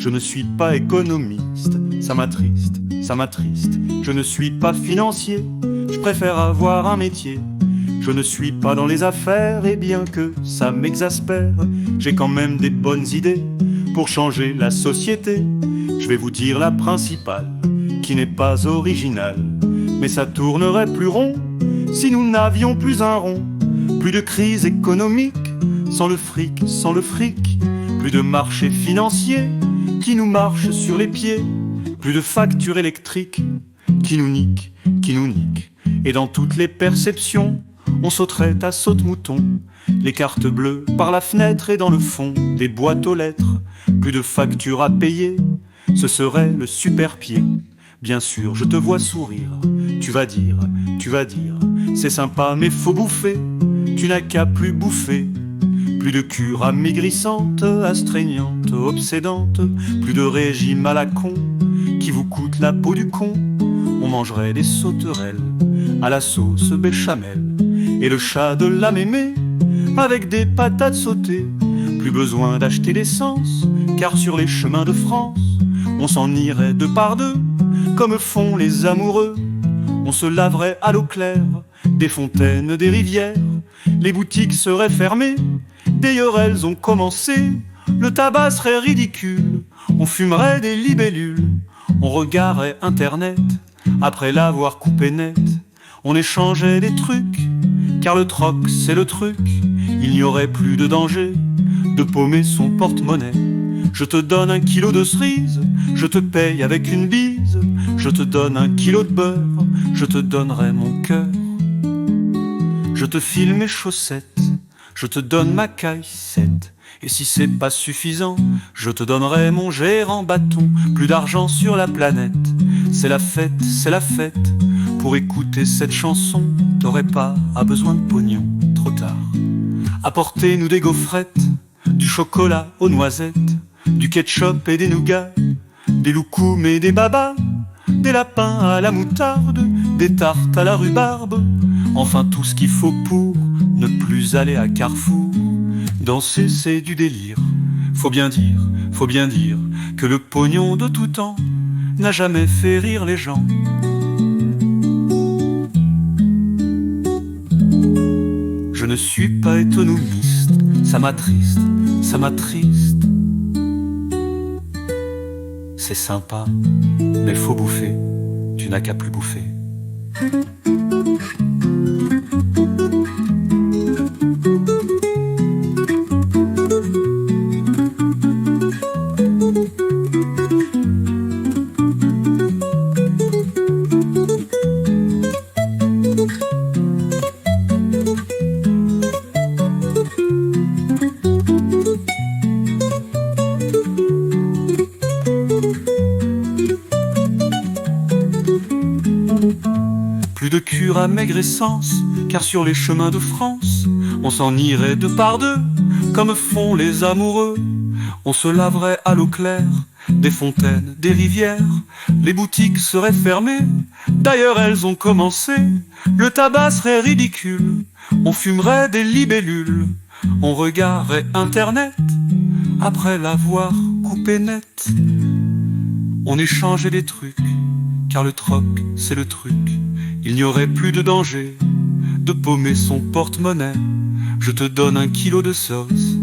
Je ne suis pas économiste, ça m'attriste, ça m'attriste. Je ne suis pas financier, je préfère avoir un métier. Je ne suis pas dans les affaires, et bien que ça m'exaspère, j'ai quand même des bonnes idées pour changer la société. Je vais vous dire la principale, qui n'est pas originale, mais ça tournerait plus rond si nous n'avions plus un rond. Plus de crise économique, sans le fric, sans le fric. Plus de marché financier qui nous marche sur les pieds. Plus de factures électriques qui nous niquent, qui nous niquent. Et dans toutes les perceptions, on sauterait à saute-mouton. Les cartes bleues par la fenêtre et dans le fond des boîtes aux lettres. Plus de factures à payer, ce serait le super pied. Bien sûr, je te vois sourire, tu vas dire, c'est sympa mais faut bouffer, tu n'as qu'à plus bouffer. Plus de cure amaigrissante, astreignante, obsédante. Plus de régime à la con, qui vous coûte la peau du con. On mangerait des sauterelles à la sauce béchamel, et le chat de la mémé avec des patates sautées. Plus besoin d'acheter d'essence, car sur les chemins de France on s'en irait deux par deux, comme font les amoureux. On se laverait à l'eau claire des fontaines, des rivières. Les boutiques seraient fermées, d'ailleurs elles ont commencé. Le tabac serait ridicule, on fumerait des libellules. On regarderait internet, après l'avoir coupé net. On échangeait des trucs, car le troc c'est le truc. Il n'y aurait plus de danger de paumer son porte-monnaie. Je te donne 1 kilo de cerises, je te paye avec une bise. Je te donne 1 kilo de beurre, je te donnerai mon cœur. Je te file mes chaussettes, je te donne ma caissette. Et si c'est pas suffisant, je te donnerai mon gérant bâton. Plus d'argent sur la planète, c'est la fête, c'est la fête. Pour écouter cette chanson, t'aurais pas besoin de pognon, trop tard. Apportez-nous des gaufrettes, du chocolat aux noisettes, du ketchup et des nougats, des loukoums et des babas, des lapins à la moutarde, des tartes à la rhubarbe. Enfin tout ce qu'il faut pour ne plus aller à Carrefour. Danser c'est du délire, faut bien dire que le pognon de tout temps n'a jamais fait rire les gens. Je ne suis pas économiste, ça m'attriste, ça m'attriste. C'est sympa, mais faut bouffer, tu n'as qu'à plus bouffer. Plus de cure à maigre-essence, car sur les chemins de France on s'en irait deux par deux, comme font les amoureux. On se laverait à l'eau claire des fontaines, des rivières. Les boutiques seraient fermées, d'ailleurs elles ont commencé. Le tabac serait ridicule, on fumerait des libellules. On regarderait internet, après l'avoir coupé net. On échangeait des trucs, car le troc c'est le truc. Il n'y aurait plus de danger de paumer son porte-monnaie. Je te donne 1 kilo de sauce,